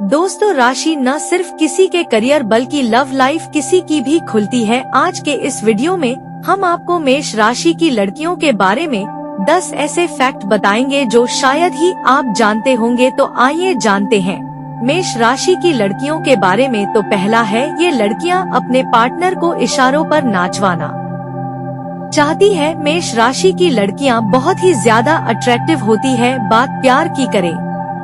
दोस्तों, राशि न सिर्फ किसी के करियर बल्कि लव लाइफ किसी की भी खुलती है। आज के इस वीडियो में हम आपको मेष राशि की लड़कियों के बारे में 10 ऐसे फैक्ट बताएंगे जो शायद ही आप जानते होंगे। तो आइए जानते हैं मेष राशि की लड़कियों के बारे में। तो पहला है, ये लड़कियां अपने पार्टनर को इशारों पर नाचवाना चाहती है। मेष राशि की लड़कियां बहुत ही ज्यादा अट्रैक्टिव होती है। बात प्यार की करें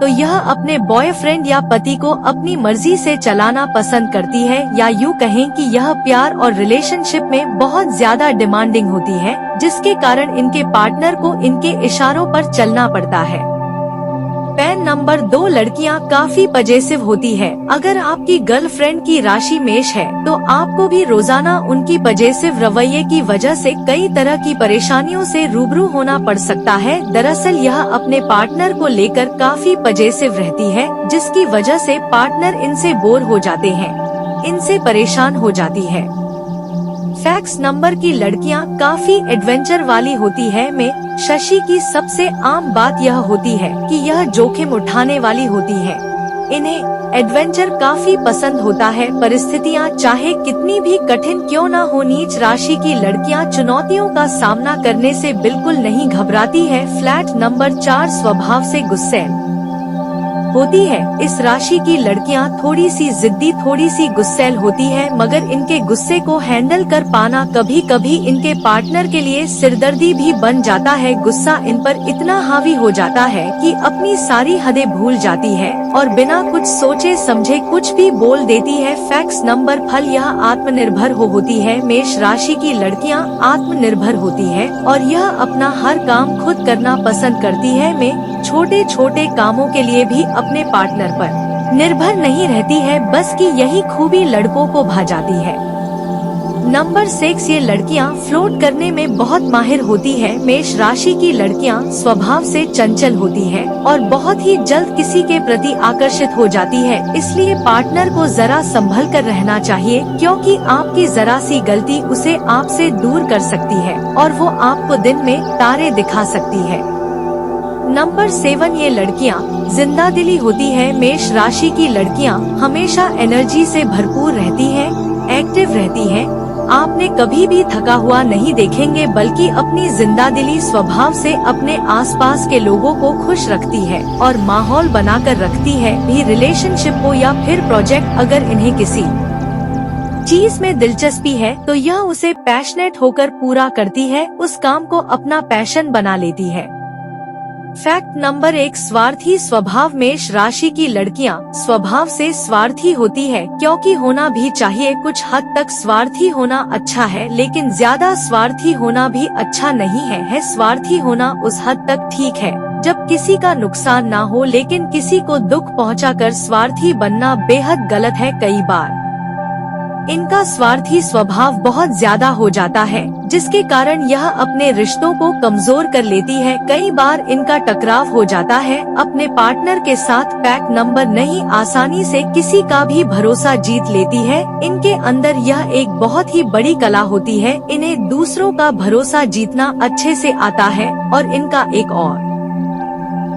तो यह अपने बॉयफ्रेंड या पति को अपनी मर्जी से चलाना पसंद करती है, या यूँ कहें कि यह प्यार और रिलेशनशिप में बहुत ज्यादा डिमांडिंग होती है, जिसके कारण इनके पार्टनर को इनके इशारों पर चलना पड़ता है। फैक्ट नंबर 2, लड़कियां काफी पजेसिव होती है। अगर आपकी गर्लफ्रेंड की राशि मेष है तो आपको भी रोजाना उनकी पजेसिव रवैये की वजह से कई तरह की परेशानियों से रूबरू होना पड़ सकता है। दरअसल यह अपने पार्टनर को लेकर काफी पजेसिव रहती है, जिसकी वजह से पार्टनर इनसे बोर हो जाते हैं, इनसे परेशान हो जाती है। फैक्ट्स नंबर की लड़कियां काफी एडवेंचर वाली होती है। में शशि की सबसे आम बात यह होती है कि यह जोखिम उठाने वाली होती है। इन्हें एडवेंचर काफी पसंद होता है। परिस्थितियां चाहे कितनी भी कठिन क्यों न हो, नीच राशि की लड़कियां चुनौतियों का सामना करने से बिल्कुल नहीं घबराती है। फ्लैट नंबर 4, स्वभाव से गुस्सैल होती है। इस राशि की लड़कियां थोड़ी सी जिद्दी, थोड़ी सी गुस्सैल होती है, मगर इनके गुस्से को हैंडल कर पाना कभी कभी इनके पार्टनर के लिए सिरदर्दी भी बन जाता है। गुस्सा इन पर इतना हावी हो जाता है कि अपनी सारी हदें भूल जाती है और बिना कुछ सोचे समझे कुछ भी बोल देती है। फैक्ट्स नंबर फल, यह आत्मनिर्भर होती है। मेष राशि की लड़कियां आत्मनिर्भर होती है और यह अपना हर काम खुद करना पसंद करती है। में छोटे छोटे कामों के लिए भी अपने पार्टनर पर निर्भर नहीं रहती है। बस की यही खूबी लड़कों को भा जाती है। नंबर 6, ये लड़कियां फ्लोट करने में बहुत माहिर होती है। मेष राशि की लड़कियां स्वभाव से चंचल होती है और बहुत ही जल्द किसी के प्रति आकर्षित हो जाती है। इसलिए पार्टनर को जरा संभल कर रहना चाहिए, क्योंकि आपकी जरा सी गलती उसे आपसे दूर कर सकती है और वो आपको दिन में तारे दिखा सकती है। नंबर 7, ये लड़कियां जिंदादिली होती है। मेष राशि की लड़कियां हमेशा एनर्जी से भरपूर रहती हैं, एक्टिव रहती हैं। आपने कभी भी थका हुआ नहीं देखेंगे, बल्कि अपनी जिंदादिली स्वभाव से अपने आसपास के लोगों को खुश रखती है और माहौल बनाकर रखती है। भी रिलेशनशिप हो या फिर प्रोजेक्ट, अगर इन्हें किसी चीज में दिलचस्पी है तो यह उसे पैशनेट होकर पूरा करती है, उस काम को अपना पैशन बना लेती है। फैक्ट नंबर 1, स्वार्थी स्वभाव। मेष राशि की लड़कियां स्वभाव से स्वार्थी होती है, क्योंकि होना भी चाहिए। कुछ हद तक स्वार्थी होना अच्छा है, लेकिन ज्यादा स्वार्थी होना भी अच्छा नहीं है। स्वार्थी होना उस हद तक ठीक है जब किसी का नुकसान ना हो, लेकिन किसी को दुख पहुंचाकर स्वार्थी बनना बेहद गलत है। कई बार इनका स्वार्थी स्वभाव बहुत ज्यादा हो जाता है, जिसके कारण यह अपने रिश्तों को कमजोर कर लेती है। कई बार इनका टकराव हो जाता है अपने पार्टनर के साथ। फैक्ट नंबर नहीं, आसानी से किसी का भी भरोसा जीत लेती है। इनके अंदर यह एक बहुत ही बड़ी कला होती है। इन्हें दूसरों का भरोसा जीतना अच्छे से आता है और इनका एक और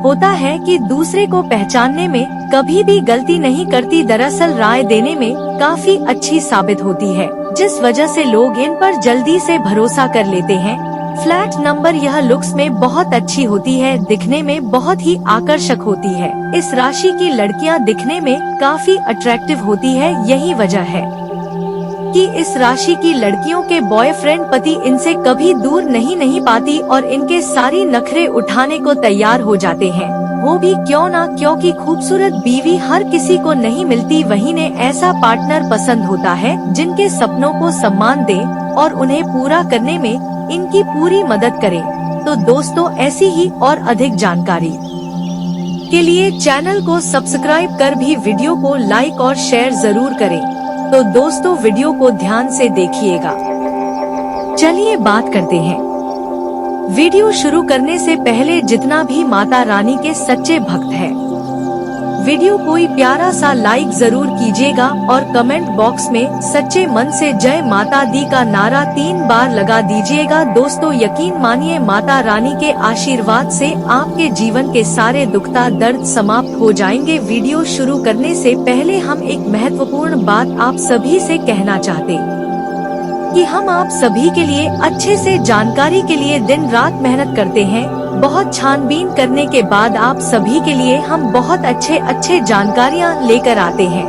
होता है कि दूसरे को पहचानने में कभी भी गलती नहीं करती। दरअसल राय देने में काफी अच्छी साबित होती है, जिस वजह से लोग इन पर जल्दी से भरोसा कर लेते हैं। फ्लैट नंबर, यह लुक्स में बहुत अच्छी होती है, दिखने में बहुत ही आकर्षक होती है। इस राशि की लड़कियां दिखने में काफी अट्रैक्टिव होती है। यही वजह है कि इस राशि की लड़कियों के बॉयफ्रेंड पति इनसे कभी दूर नहीं पाती और इनके सारी नखरे उठाने को तैयार हो जाते हैं। वो भी क्यों ना, क्योंकि खूबसूरत बीवी हर किसी को नहीं मिलती। वहीं ने ऐसा पार्टनर पसंद होता है जिनके सपनों को सम्मान दे और उन्हें पूरा करने में इनकी पूरी मदद करे। तो दोस्तों, ऐसी ही और अधिक जानकारी के लिए चैनल को सब्सक्राइब कर भी वीडियो को लाइक और शेयर जरूर करें। तो दोस्तों, वीडियो को ध्यान से देखिएगा। चलिए बात करते हैं। वीडियो शुरू करने से पहले जितना भी माता रानी के सच्चे भक्त हैं, वीडियो कोई प्यारा सा लाइक जरूर कीजिएगा और कमेंट बॉक्स में सच्चे मन से जय माता दी का नारा 3 बार लगा दीजिएगा। दोस्तों यकीन मानिए माता रानी के आशीर्वाद से आपके जीवन के सारे दुखता दर्द समाप्त हो जाएंगे। वीडियो शुरू करने से पहले हम एक महत्वपूर्ण बात आप सभी से कहना चाहते कि हम आप सभी के लिए अच्छे से जानकारी के लिए दिन रात मेहनत करते हैं। बहुत छानबीन करने के बाद आप सभी के लिए हम बहुत अच्छे जानकारियाँ लेकर आते हैं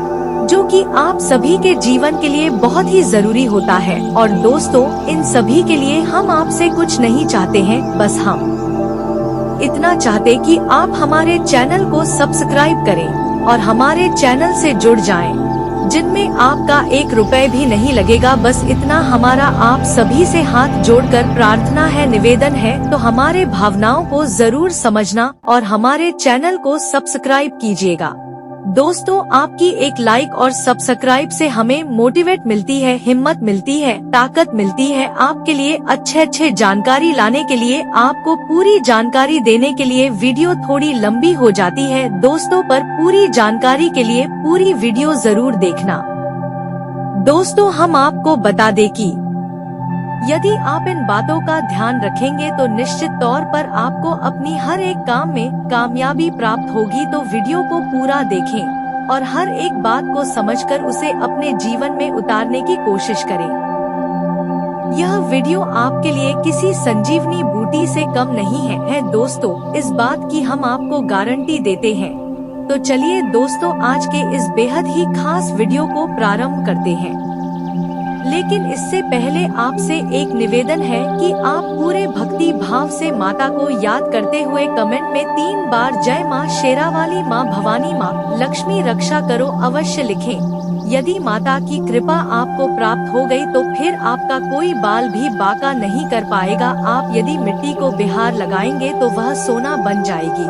जो कि आप सभी के जीवन के लिए बहुत ही जरूरी होता है। और दोस्तों इन सभी के लिए हम आपसे कुछ नहीं चाहते हैं, बस हम इतना चाहते कि आप हमारे चैनल को सब्सक्राइब करें और हमारे चैनल से जुड़ जाएं, जिनमें आपका 1 रुपए भी नहीं लगेगा। बस इतना हमारा आप सभी से हाथ जोड़कर प्रार्थना है, निवेदन है, तो हमारे भावनाओं को जरूर समझना और हमारे चैनल को सब्सक्राइब कीजिएगा। दोस्तों आपकी एक लाइक और सब्सक्राइब से हमें मोटिवेट मिलती है, हिम्मत मिलती है, ताकत मिलती है आपके लिए अच्छे जानकारी लाने के लिए, आपको पूरी जानकारी देने के लिए। वीडियो थोड़ी लंबी हो जाती है दोस्तों, पर पूरी जानकारी के लिए पूरी वीडियो जरूर देखना। दोस्तों हम आपको बता दें कि यदि आप इन बातों का ध्यान रखेंगे तो निश्चित तौर पर आपको अपनी हर एक काम में कामयाबी प्राप्त होगी। तो वीडियो को पूरा देखें और हर एक बात को समझकर उसे अपने जीवन में उतारने की कोशिश करें। यह वीडियो आपके लिए किसी संजीवनी बूटी से कम नहीं है दोस्तों, इस बात की हम आपको गारंटी देते हैं। तो चलिए दोस्तों आज के इस बेहद ही खास वीडियो को प्रारंभ करते हैं। लेकिन इससे पहले आपसे एक निवेदन है कि आप पूरे भक्ति भाव से माता को याद करते हुए कमेंट में 3 बार जय माँ शेरावाली, माँ भवानी, माँ लक्ष्मी रक्षा करो अवश्य लिखें। यदि माता की कृपा आपको प्राप्त हो गई तो फिर आपका कोई बाल भी बाका नहीं कर पाएगा। आप यदि मिट्टी को बिहार लगाएंगे तो वह सोना बन जाएगी।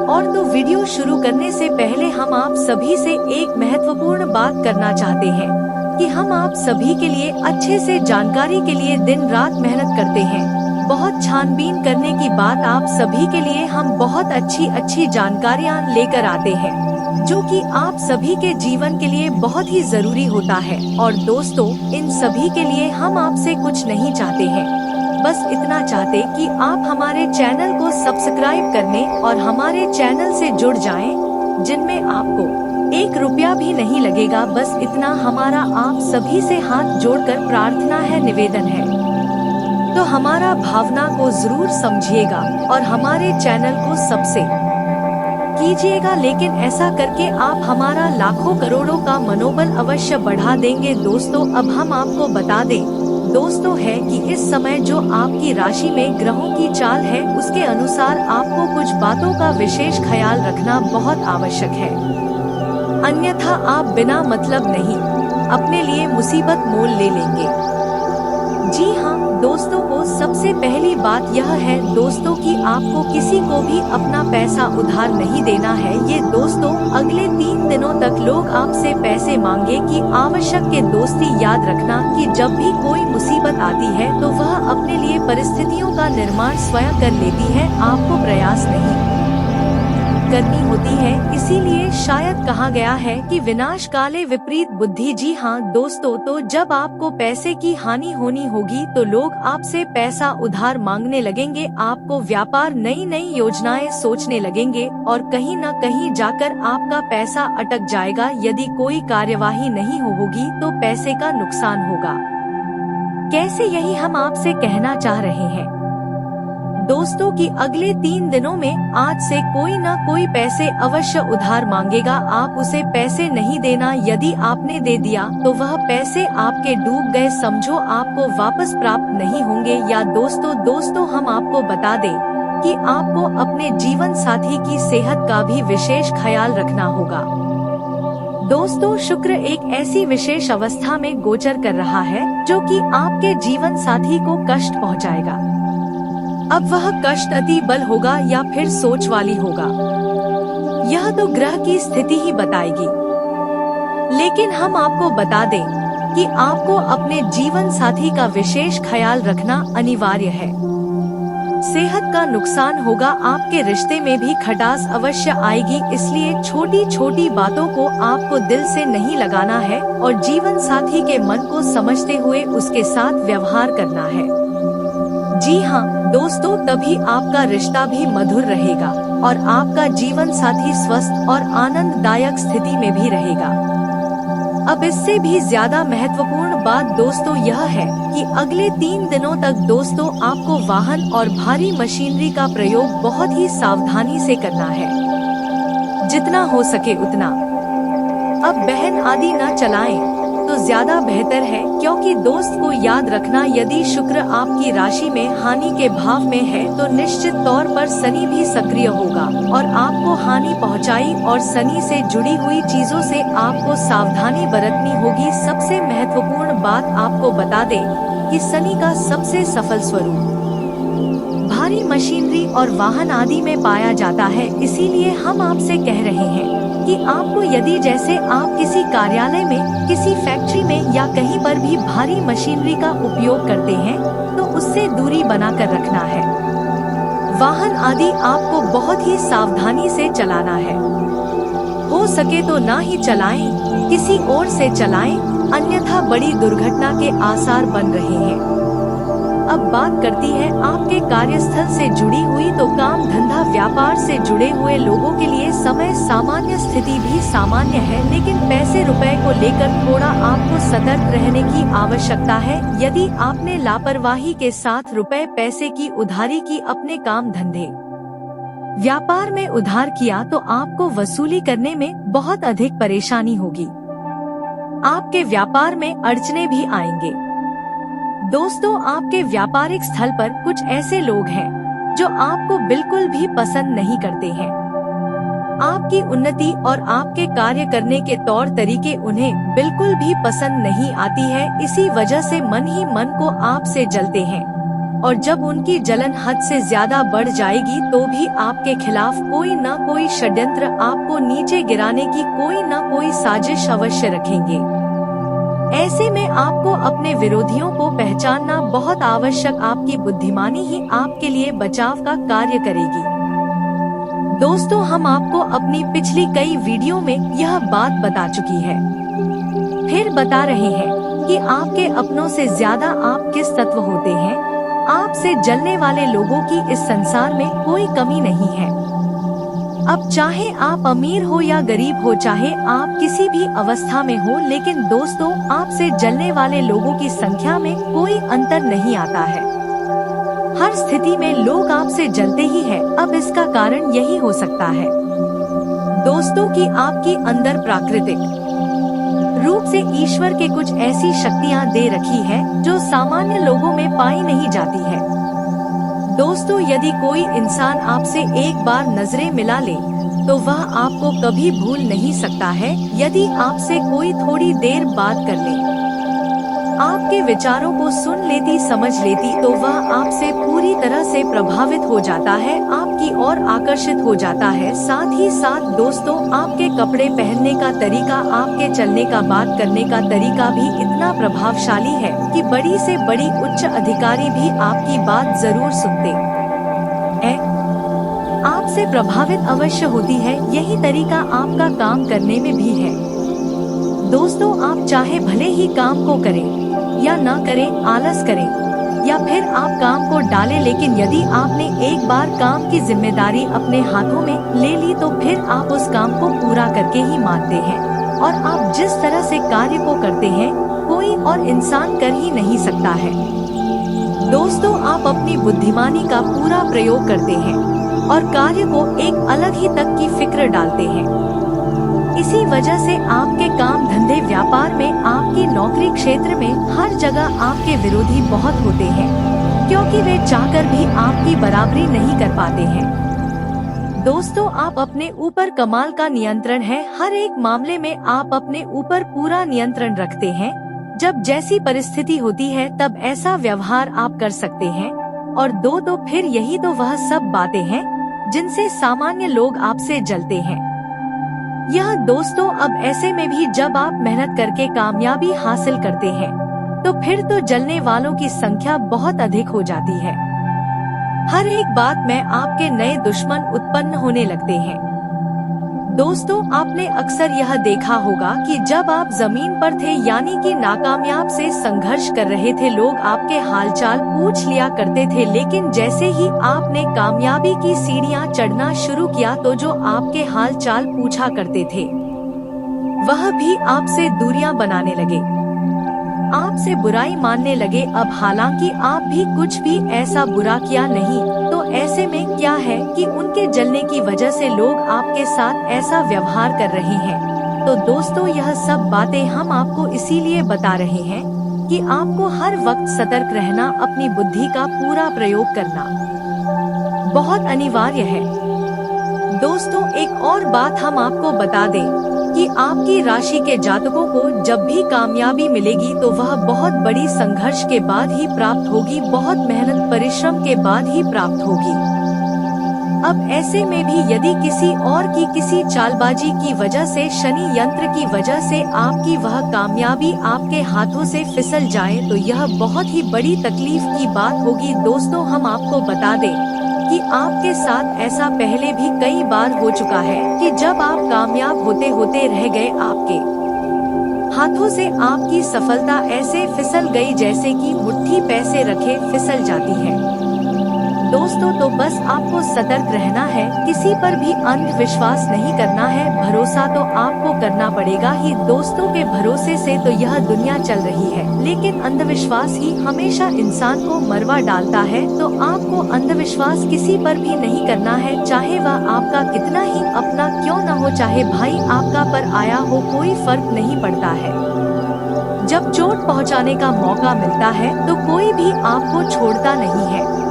और तो वीडियो शुरू करने से पहले हम आप सभी से एक महत्वपूर्ण बात करना चाहते हैं कि हम आप सभी के लिए अच्छे से जानकारी के लिए दिन रात मेहनत करते हैं। बहुत छानबीन करने की बात आप सभी के लिए हम बहुत अच्छी जानकारियाँ लेकर आते हैं जो कि आप सभी के जीवन के लिए बहुत ही जरूरी होता है। और दोस्तों इन सभी के लिए हम आपसे कुछ नहीं चाहते हैं, बस इतना चाहते कि आप हमारे चैनल को सब्सक्राइब करने और हमारे चैनल से जुड़ जाएं, जिनमें आपको 1 रुपया भी नहीं लगेगा। बस इतना हमारा आप सभी से हाथ जोड़कर प्रार्थना है, निवेदन है। तो हमारा भावना को जरूर समझिएगा और हमारे चैनल को सब्सक्राइब कीजिएगा। लेकिन ऐसा करके आप हमारा लाखों करोड़ों का मनोबल अवश्य बढ़ा देंगे। दोस्तों अब हम आपको बता दें दोस्तों है कि इस समय जो आपकी राशि में ग्रहों की चाल है उसके अनुसार आपको कुछ बातों का विशेष ख्याल रखना बहुत आवश्यक है, अन्यथा आप बिना मतलब नहीं अपने लिए मुसीबत मोल ले लेंगे। जी हाँ दोस्तों को सबसे पहली बात यह है दोस्तों कि आपको किसी को भी अपना पैसा उधार नहीं देना है। ये दोस्तों अगले 3 दिनों तक लोग आपसे पैसे मांगे कि आवश्यक के दोस्ती याद रखना कि जब भी कोई मुसीबत आती है तो वह अपने लिए परिस्थितियों का निर्माण स्वयं कर लेती है, आपको प्रयास नहीं करनी होती है। इसीलिए शायद कहा गया है कि विनाश काले विपरीत बुद्धि। जी हाँ दोस्तों, तो जब आपको पैसे की हानि होनी होगी तो लोग आपसे पैसा उधार मांगने लगेंगे, आपको व्यापार नई योजनाएं सोचने लगेंगे और कहीं न कहीं जाकर आपका पैसा अटक जाएगा। यदि कोई कार्यवाही नहीं होगी तो पैसे का नुकसान होगा। कैसे, यही हम आपसे कहना चाह रहे हैं दोस्तों कि अगले 3 दिनों में आज से कोई न कोई पैसे अवश्य उधार मांगेगा, आप उसे पैसे नहीं देना। यदि आपने दे दिया तो वह पैसे आपके डूब गए समझो, आपको वापस प्राप्त नहीं होंगे। या दोस्तों हम आपको बता दें कि आपको अपने जीवन साथी की सेहत का भी विशेष ख्याल रखना होगा। दोस्तों शुक्र एक ऐसी विशेष अवस्था में गोचर कर रहा है जो कि आपके जीवन साथी को कष्ट पहुंचाएगा। अब वह कष्ट अति बल होगा या फिर सोच वाली होगा, यह तो ग्रह की स्थिति ही बताएगी। लेकिन हम आपको बता दें कि आपको अपने जीवन साथी का विशेष ख्याल रखना अनिवार्य है। सेहत का नुकसान होगा, आपके रिश्ते में भी खटास अवश्य आएगी। इसलिए छोटी छोटी बातों को आपको दिल से नहीं लगाना है और जीवन साथी के मन को समझते हुए उसके साथ व्यवहार करना है। जी हाँ दोस्तों, तभी आपका रिश्ता भी मधुर रहेगा और आपका जीवन साथी स्वस्थ और आनंददायक स्थिति में भी रहेगा। अब इससे भी ज्यादा महत्वपूर्ण बात दोस्तों यह है कि अगले 3 दिनों तक दोस्तों आपको वाहन और भारी मशीनरी का प्रयोग बहुत ही सावधानी से करना है, जितना हो सके उतना। अब बहन आदि न चलाएं तो ज्यादा बेहतर है, क्योंकि दोस्त को याद रखना, यदि शुक्र आपकी राशि में हानि के भाव में है तो निश्चित तौर पर शनि भी सक्रिय होगा और आपको हानि पहुंचाई और शनि से जुड़ी हुई चीजों से आपको सावधानी बरतनी होगी। सबसे महत्वपूर्ण बात आपको बता दें कि शनि का सबसे सफल स्वरूप भारी मशीनरी और वाहन आदि में पाया जाता है। इसीलिए हम आपसे कह रहे हैं कि आपको यदि जैसे आप किसी कार्यालय में, किसी फैक्ट्री में या कहीं पर भी भारी मशीनरी का उपयोग करते हैं तो उससे दूरी बनाकर रखना है। वाहन आदि आपको बहुत ही सावधानी से चलाना है। हो सके तो ना ही चलाएं, किसी और से चलाएं, अन्यथा बड़ी दुर्घटना के आसार बन रहे हैं। अब बात करती है आपके कार्यस्थल से जुड़ी हुई, तो काम धंधा व्यापार से जुड़े हुए लोगों के लिए समय सामान्य स्थिति भी सामान्य है, लेकिन पैसे रुपए को लेकर थोड़ा आपको सतर्क रहने की आवश्यकता है। यदि आपने लापरवाही के साथ रुपए पैसे की उधारी की, अपने काम धंधे व्यापार में उधार किया, तो आपको वसूली करने में बहुत अधिक परेशानी होगी। आपके व्यापार में अड़चने भी आएंगे। दोस्तों, आपके व्यापारिक स्थल पर कुछ ऐसे लोग हैं जो आपको बिल्कुल भी पसंद नहीं करते हैं। आपकी उन्नति और आपके कार्य करने के तौर तरीके उन्हें बिल्कुल भी पसंद नहीं आती है। इसी वजह से मन ही मन को आपसे जलते हैं और जब उनकी जलन हद से ज्यादा बढ़ जाएगी तो भी आपके खिलाफ कोई न कोई षड्यंत्र, आपको नीचे गिराने की कोई न कोई साजिश अवश्य रखेंगे। ऐसे में आपको अपने विरोधियों को पहचानना बहुत आवश्यक। आपकी बुद्धिमानी ही आपके लिए बचाव का कार्य करेगी। दोस्तों, हम आपको अपनी पिछली कई वीडियो में यह बात बता चुकी है, फिर बता रहे हैं कि आपके अपनों से ज्यादा आप किस तत्व होते हैं। आपसे जलने वाले लोगों की इस संसार में कोई कमी नहीं है। अब चाहे आप अमीर हो या गरीब हो, चाहे आप किसी भी अवस्था में हो, लेकिन दोस्तों आपसे जलने वाले लोगों की संख्या में कोई अंतर नहीं आता है। हर स्थिति में लोग आपसे जलते ही हैं। अब इसका कारण यही हो सकता है दोस्तों कि आपकी अंदर प्राकृतिक रूप से ईश्वर के कुछ ऐसी शक्तियां दे रखी है जो सामान्य लोगों में पाई नहीं जाती है। दोस्तों, यदि कोई इंसान आपसे एक बार नजरें मिला ले तो वह आपको कभी भूल नहीं सकता है। यदि आपसे कोई थोड़ी देर बात कर ले, आपके विचारों को सुन लेती, समझ लेती, तो वह आपसे पूरी तरह से प्रभावित हो जाता है, आपकी ओर आकर्षित हो जाता है। साथ ही साथ दोस्तों, आपके कपड़े पहनने का तरीका, आपके चलने का, बात करने का तरीका भी इतना प्रभावशाली है कि बड़ी से बड़ी उच्च अधिकारी भी आपकी बात जरूर सुनते हैं, आपसे प्रभावित अवश्य होती है। यही तरीका आपका काम करने में भी है। दोस्तों, आप चाहे भले ही काम को करें या ना करें, आलस करें या फिर आप काम को डालें, लेकिन यदि आपने एक बार काम की जिम्मेदारी अपने हाथों में ले ली तो फिर आप उस काम को पूरा करके ही मानते हैं। और आप जिस तरह से कार्य को करते हैं कोई और इंसान कर ही नहीं सकता है। दोस्तों, आप अपनी बुद्धिमानी का पूरा प्रयोग करते हैं और कार्य को एक अलग ही तक की फिक्र डालते हैं। इसी वजह से आपके काम धंधे व्यापार में, आपकी नौकरी क्षेत्र में, हर जगह आपके विरोधी बहुत होते हैं, क्योंकि वे चाहकर भी आपकी बराबरी नहीं कर पाते हैं। दोस्तों, आप अपने ऊपर कमाल का नियंत्रण है। हर एक मामले में आप अपने ऊपर पूरा नियंत्रण रखते हैं। जब जैसी परिस्थिति होती है तब ऐसा व्यवहार आप कर सकते हैं। और तो फिर यही तो वह सब बातें हैं जिनसे सामान्य लोग आपसे जलते हैं। यह दोस्तों, अब ऐसे में भी जब आप मेहनत करके कामयाबी हासिल करते हैं तो फिर तो जलने वालों की संख्या बहुत अधिक हो जाती है। हर एक बात में आपके नए दुश्मन उत्पन्न होने लगते हैं। दोस्तों, आपने अक्सर यह देखा होगा कि जब आप जमीन पर थे यानी कि नाकामयाब से संघर्ष कर रहे थे, लोग आपके हालचाल पूछ लिया करते थे, लेकिन जैसे ही आपने कामयाबी की सीढ़ियां चढ़ना शुरू किया तो जो आपके हालचाल पूछा करते थे वह भी आपसे दूरियां बनाने लगे, आपसे बुराई मानने लगे। अब हालांकि आप भी कुछ भी ऐसा बुरा किया नहीं, तो ऐसे में क्या है कि उनके जलने की वजह से लोग आपके साथ ऐसा व्यवहार कर रहे हैं। तो दोस्तों, यह सब बातें हम आपको इसीलिए बता रहे हैं कि आपको हर वक्त सतर्क रहना, अपनी बुद्धि का पूरा प्रयोग करना बहुत अनिवार्य है। दोस्तों, एक और बात हम आपको बता दें कि आपकी राशि के जातकों को जब भी कामयाबी मिलेगी तो वह बहुत बड़ी संघर्ष के बाद ही प्राप्त होगी, बहुत मेहनत परिश्रम के बाद ही प्राप्त होगी। अब ऐसे में भी यदि किसी और की किसी चालबाजी की वजह से, शनि यंत्र की वजह से आपकी वह कामयाबी आपके हाथों से फिसल जाए तो यह बहुत ही बड़ी तकलीफ की बात होगी। दोस्तों, हम आपको बता दें कि आपके साथ ऐसा पहले भी कई बार हो चुका है कि जब आप कामयाब होते होते रह गए, आपके हाथों से आपकी सफलता ऐसे फिसल गई जैसे कि मुट्ठी पैसे रखे फिसल जाती है। दोस्तों, तो बस आपको सतर्क रहना है, किसी पर भी अंधविश्वास नहीं करना है, भरोसा तो आपको करना पड़ेगा ही। दोस्तों के भरोसे से तो यह दुनिया चल रही है, लेकिन अंधविश्वास ही हमेशा इंसान को मरवा डालता है। तो आपको अंधविश्वास किसी पर भी नहीं करना है, चाहे वह आपका कितना ही अपना क्यों न हो, चाहे भाई आपका पर आया हो, कोई फर्क नहीं पड़ता है। जब चोट पहुंचाने का मौका मिलता है तो कोई भी आपको छोड़ता नहीं है।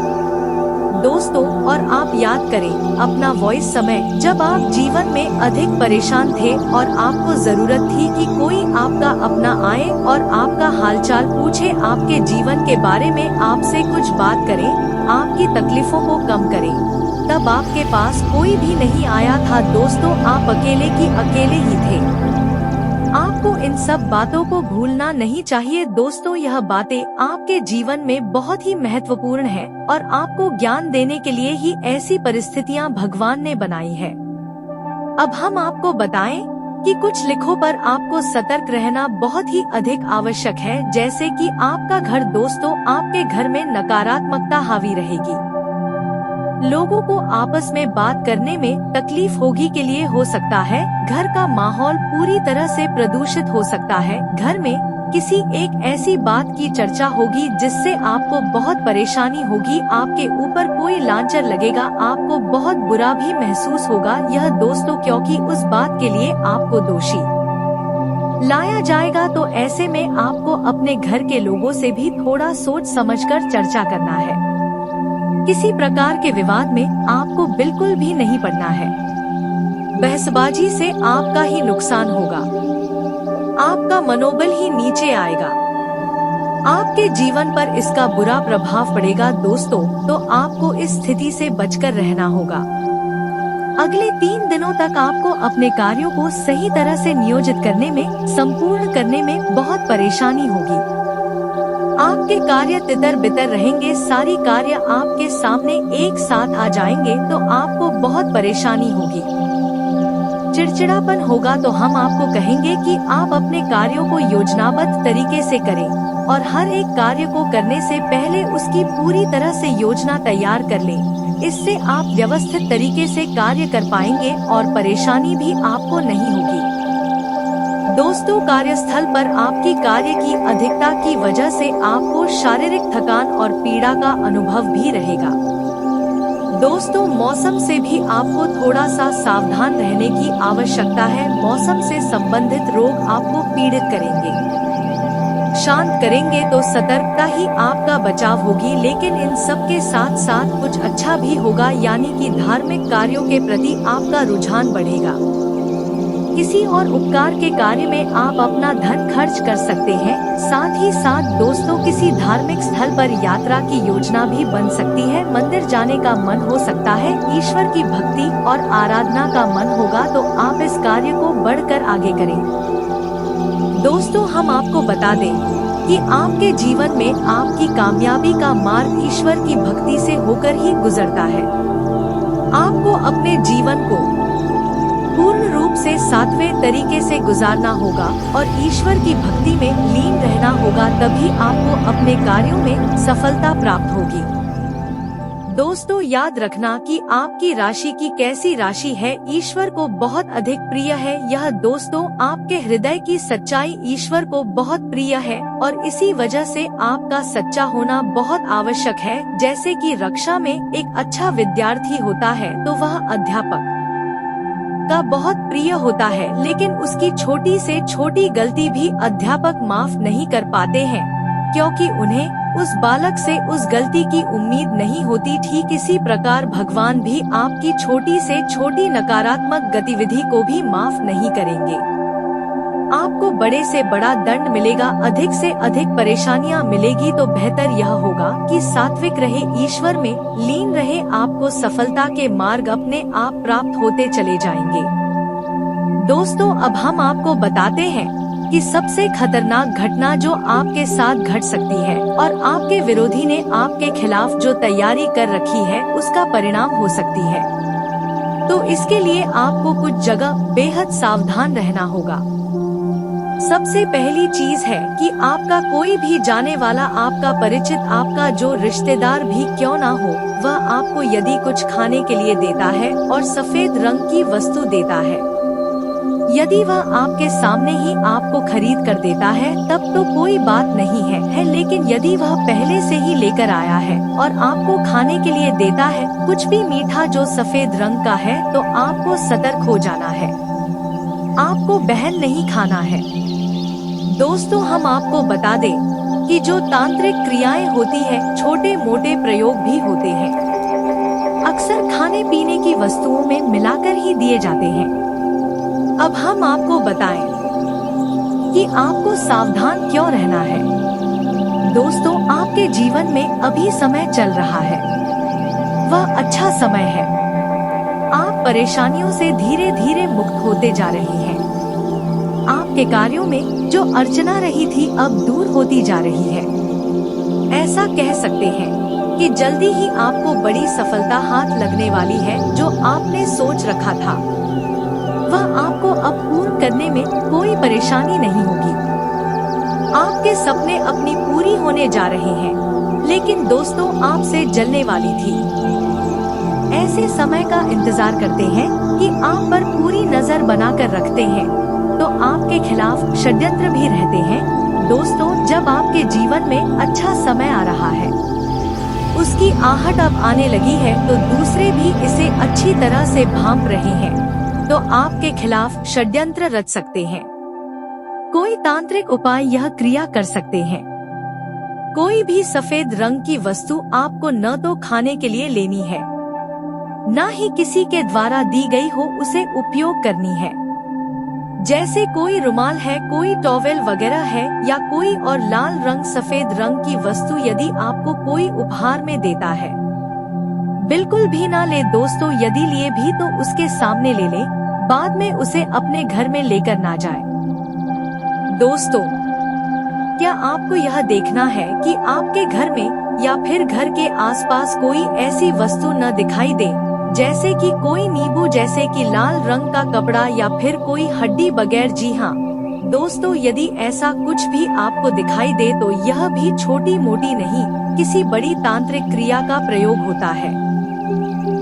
दोस्तों, और आप याद करें अपना वॉइस समय, जब आप जीवन में अधिक परेशान थे और आपको जरूरत थी कि कोई आपका अपना आए और आपका हालचाल पूछे, आपके जीवन के बारे में आपसे कुछ बात करे, आपकी तकलीफों को कम करे, तब आपके पास कोई भी नहीं आया था। दोस्तों, आप अकेले की अकेले ही थे। आपको इन सब बातों को भूलना नहीं चाहिए। दोस्तों, यह बातें आपके जीवन में बहुत ही महत्वपूर्ण है और आपको ज्ञान देने के लिए ही ऐसी परिस्थितियां भगवान ने बनाई है। अब हम आपको बताएं कि कुछ लिखों पर आपको सतर्क रहना बहुत ही अधिक आवश्यक है, जैसे कि आपका घर। दोस्तों, आपके घर में नकारात्मकता हावी रहेगी, लोगों को आपस में बात करने में तकलीफ होगी के लिए हो सकता है, घर का माहौल पूरी तरह से प्रदूषित हो सकता है, घर में किसी एक ऐसी बात की चर्चा होगी जिससे आपको बहुत परेशानी होगी, आपके ऊपर कोई लांछन लगेगा, आपको बहुत बुरा भी महसूस होगा। यह दोस्तों क्योंकि उस बात के लिए आपको दोषी लाया जाएगा। तो ऐसे में आपको अपने घर के लोगों से भी थोड़ा सोच समझकर चर्चा करना है। किसी प्रकार के विवाद में आपको बिल्कुल भी नहीं पड़ना है, बहसबाजी से आपका ही नुकसान होगा, आपका मनोबल ही नीचे आएगा, आपके जीवन पर इसका बुरा प्रभाव पड़ेगा। दोस्तों, तो आपको इस स्थिति से बचकर रहना होगा। अगले 3 दिनों तक आपको अपने कार्यों को सही तरह से नियोजित करने में, संपूर्ण करने में बहुत परेशानी होगी। आपके कार्य तितर बितर रहेंगे, सारी कार्य आपके सामने एक साथ आ जाएंगे तो आपको बहुत परेशानी होगी, चिड़चिड़ापन होगा। तो हम आपको कहेंगे कि आप अपने कार्यों को योजनाबद्ध तरीके से करें और हर एक कार्य को करने से पहले उसकी पूरी तरह से योजना तैयार कर लें। इससे आप व्यवस्थित तरीके से कार्य कर पाएंगे और परेशानी भी आपको नहीं होगी। दोस्तों, कार्यस्थल पर आपकी कार्य की अधिकता की वजह से आपको शारीरिक थकान और पीड़ा का अनुभव भी रहेगा। दोस्तों, मौसम से भी आपको थोड़ा सा सावधान रहने की आवश्यकता है। मौसम से संबंधित रोग आपको पीड़ित करेंगे, शांत करेंगे, तो सतर्कता ही आपका बचाव होगी। लेकिन इन सब के साथ साथ कुछ अच्छा भी होगा, यानी कि धार्मिक कार्यों के प्रति आपका रुझान बढ़ेगा। किसी और उपकार के कार्य में आप अपना धन खर्च कर सकते हैं। साथ ही साथ दोस्तों, किसी धार्मिक स्थल पर यात्रा की योजना भी बन सकती है, मंदिर जाने का मन हो सकता है, ईश्वर की भक्ति और आराधना का मन होगा, तो आप इस कार्य को बढ़कर आगे करें। दोस्तों, हम आपको बता दें कि आपके जीवन में आपकी कामयाबी का मार्ग ईश्वर की भक्ति से होकर ही गुजरता है। आपको अपने जीवन को पूर्ण रूप से सात्विक तरीके से गुजारना होगा और ईश्वर की भक्ति में लीन रहना होगा, तभी आपको अपने कार्यों में सफलता प्राप्त होगी। दोस्तों, याद रखना कि आपकी राशि की कैसी राशि है ईश्वर को बहुत अधिक प्रिय है। यह दोस्तों आपके हृदय की सच्चाई ईश्वर को बहुत प्रिय है और इसी वजह से आपका सच्चा होना बहुत आवश्यक है। जैसे कि रक्षा में एक अच्छा विद्यार्थी होता है तो वह अध्यापक का बहुत प्रिय होता है, लेकिन उसकी छोटी से छोटी गलती भी अध्यापक माफ नहीं कर पाते हैं, क्योंकि उन्हें उस बालक से उस गलती की उम्मीद नहीं होती। ठीक इसी प्रकार भगवान भी आपकी छोटी से छोटी नकारात्मक गतिविधि को भी माफ नहीं करेंगे। आपको बड़े से बड़ा दंड मिलेगा, अधिक से अधिक परेशानियां मिलेगी, तो बेहतर यह होगा कि सात्विक रहे, ईश्वर में लीन रहे। आपको सफलता के मार्ग अपने आप प्राप्त होते चले जाएंगे। दोस्तों, अब हम आपको बताते हैं कि सबसे खतरनाक घटना जो आपके साथ घट सकती है और आपके विरोधी ने आपके खिलाफ जो तैयारी कर रखी है उसका परिणाम हो सकती है। तो इसके लिए आपको कुछ जगह बेहद सावधान रहना होगा। सबसे पहली चीज है कि आपका कोई भी जाने वाला, आपका परिचित, आपका जो रिश्तेदार भी क्यों ना हो, वह आपको यदि कुछ खाने के लिए देता है और सफेद रंग की वस्तु देता है, यदि वह आपके सामने ही आपको खरीद कर देता है तब तो कोई बात नहीं है, लेकिन यदि वह पहले से ही लेकर आया है और आपको खाने के लिए देता है कुछ भी मीठा जो सफेद रंग का है, तो आपको सतर्क हो जाना है। आपको बहन नहीं खाना है। दोस्तों, हम आपको बता दें कि जो तांत्रिक क्रियाएं होती है, छोटे मोटे प्रयोग भी होते हैं, अक्सर खाने पीने की वस्तुओं में मिलाकर ही दिए जाते हैं। अब हम आपको बताएं कि आपको सावधान क्यों रहना है। दोस्तों, आपके जीवन में अभी समय चल रहा है, वह अच्छा समय है। आप परेशानियों से धीरे धीरे मुक्त होते जा रहे हैं। आपके कार्यों में जो अड़चना रही थी अब दूर होती जा रही है। ऐसा कह सकते हैं कि जल्दी ही आपको बड़ी सफलता हाथ लगने वाली है। जो आपने सोच रखा था वह आपको अब पूर्ण करने में कोई परेशानी नहीं होगी। आपके सपने अपनी पूरी होने जा रहे हैं, लेकिन दोस्तों आपसे जलने वाली थी। ऐसे समय का इंतजार करते हैं कि आप पर पूरी नजर बनाकर रखते हैं, तो आपके खिलाफ षड्यंत्र भी रहते हैं। दोस्तों, जब आपके जीवन में अच्छा समय आ रहा है, उसकी आहट अब आने लगी है, तो दूसरे भी इसे अच्छी तरह से भांप रहे हैं, तो आपके खिलाफ षड्यंत्र रच सकते हैं। कोई तांत्रिक उपाय यह क्रिया कर सकते हैं। कोई भी सफेद रंग की वस्तु आपको न तो खाने के लिए लेनी है, न ही किसी के द्वारा दी गई हो उसे उपयोग करनी है। जैसे कोई रुमाल है, कोई टॉवेल वगैरह है, या कोई और लाल रंग सफेद रंग की वस्तु यदि आपको कोई उपहार में देता है, बिल्कुल भी ना ले। दोस्तों, यदि लिए भी तो उसके सामने ले ले, बाद में उसे अपने घर में लेकर ना जाए। दोस्तों, क्या आपको यह देखना है कि आपके घर में या फिर घर के आसपास कोई ऐसी वस्तु न दिखाई दे, जैसे कि कोई नींबू जैसे कि लाल रंग का कपड़ा या फिर कोई हड्डी बगैर। जी हाँ दोस्तों, यदि ऐसा कुछ भी आपको दिखाई दे तो यह भी छोटी मोटी नहीं, किसी बड़ी तांत्रिक क्रिया का प्रयोग होता है।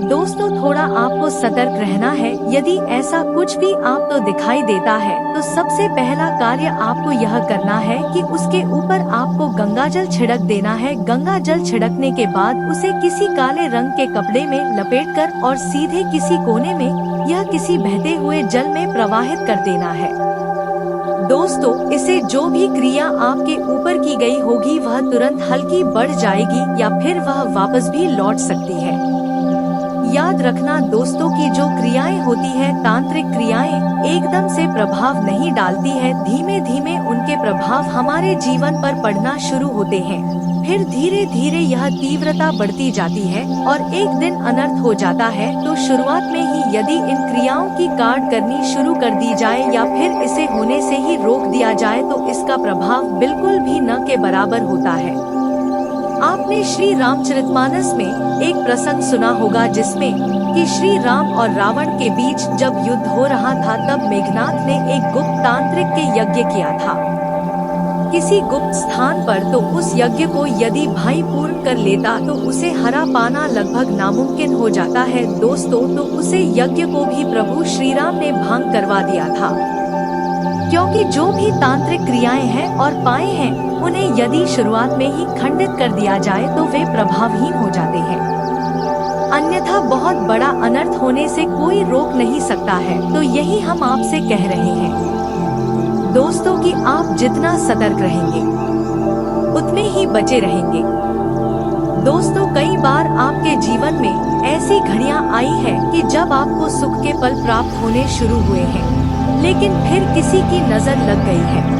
दोस्तों, थोड़ा आपको सतर्क रहना है। यदि ऐसा कुछ भी आपको दिखाई देता है तो सबसे पहला कार्य आपको यह करना है कि उसके ऊपर आपको गंगाजल छिड़क देना है। गंगाजल छिड़कने के बाद उसे किसी काले रंग के कपड़े में लपेटकर और सीधे किसी कोने में या किसी बहते हुए जल में प्रवाहित कर देना है। दोस्तों, इससे जो भी क्रिया आपके ऊपर की गई होगी वह तुरंत हल्की बढ़ जाएगी या फिर वह वापस भी लौट सकती है। याद रखना दोस्तों की जो क्रियाएं होती है, तांत्रिक क्रियाएं एकदम से प्रभाव नहीं डालती है, धीमे धीमे उनके प्रभाव हमारे जीवन पर पड़ना शुरू होते हैं। फिर धीरे धीरे यह तीव्रता बढ़ती जाती है और एक दिन अनर्थ हो जाता है। तो शुरुआत में ही यदि इन क्रियाओं की काट करनी शुरू कर दी जाए या फिर इसे होने से ही रोक दिया जाए तो इसका प्रभाव बिल्कुल भी न के बराबर होता है। आपने श्री रामचरितमानस में एक प्रसंग सुना होगा जिसमें कि श्री राम और रावण के बीच जब युद्ध हो रहा था तब मेघनाथ ने एक गुप्त तांत्रिक के यज्ञ किया था किसी गुप्त स्थान पर। तो उस यज्ञ को यदि भाई पूर्ण कर लेता तो उसे हरा पाना लगभग नामुमकिन हो जाता है दोस्तों। तो उसे यज्ञ को भी प्रभु श्री राम ने भंग करवा दिया था, क्योंकि जो भी तांत्रिक क्रियाएं हैं और पाए हैं उन्हें यदि शुरुआत में ही खंडित कर दिया जाए तो वे प्रभावहीन हो जाते हैं, अन्यथा बहुत बड़ा अनर्थ होने से कोई रोक नहीं सकता है। तो यही हम आपसे कह रहे हैं दोस्तों कि आप जितना सतर्क रहेंगे उतने ही बचे रहेंगे। दोस्तों कई बार आपके जीवन में ऐसी घड़ियां आई है कि जब आपको सुख के पल प्राप्त होने शुरू हुए हैं, लेकिन फिर किसी की नजर लग गई है,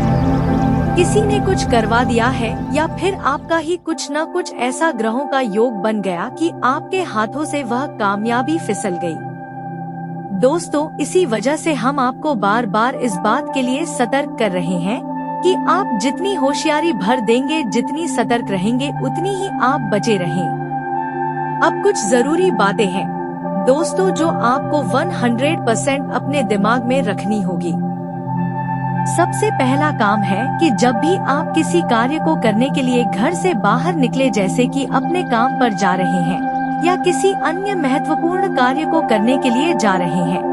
किसी ने कुछ करवा दिया है या फिर आपका ही कुछ न कुछ ऐसा ग्रहों का योग बन गया कि आपके हाथों से वह कामयाबी फिसल गई। दोस्तों इसी वजह से हम आपको बार बार इस बात के लिए सतर्क कर रहे हैं कि आप जितनी होशियारी भर देंगे, जितनी सतर्क रहेंगे, उतनी ही आप बचे रहें। अब कुछ जरूरी बातें हैं दोस्तों जो आपको 100% अपने दिमाग में रखनी होगी। सबसे पहला काम है कि जब भी आप किसी कार्य को करने के लिए घर से बाहर निकले, जैसे कि अपने काम पर जा रहे हैं या किसी अन्य महत्वपूर्ण कार्य को करने के लिए जा रहे हैं,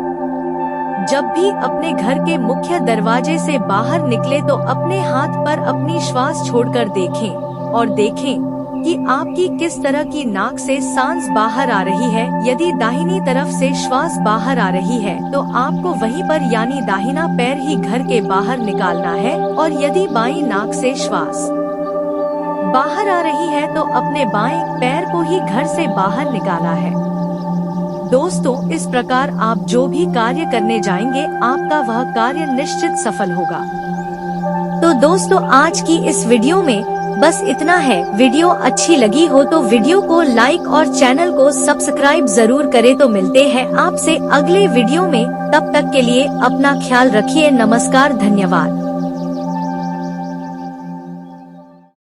जब भी अपने घर के मुख्य दरवाजे से बाहर निकले तो अपने हाथ पर अपनी श्वास छोड़कर देखें और देखें कि आपकी किस तरह की नाक से सांस बाहर आ रही है। यदि दाहिनी तरफ से श्वास बाहर आ रही है तो आपको वहीं पर यानी दाहिना पैर ही घर के बाहर निकालना है, और यदि बाईं नाक से श्वास बाहर आ रही है तो अपने बाएं पैर को ही घर से बाहर निकाला है। दोस्तों इस प्रकार आप जो भी कार्य करने जाएंगे आपका वह कार्य निश्चित सफल होगा। तो दोस्तों आज की इस वीडियो में बस इतना है। वीडियो अच्छी लगी हो तो वीडियो को लाइक और चैनल को सब्सक्राइब जरूर करें। तो मिलते हैं आपसे अगले वीडियो में, तब तक के लिए अपना ख्याल रखिए। नमस्कार, धन्यवाद।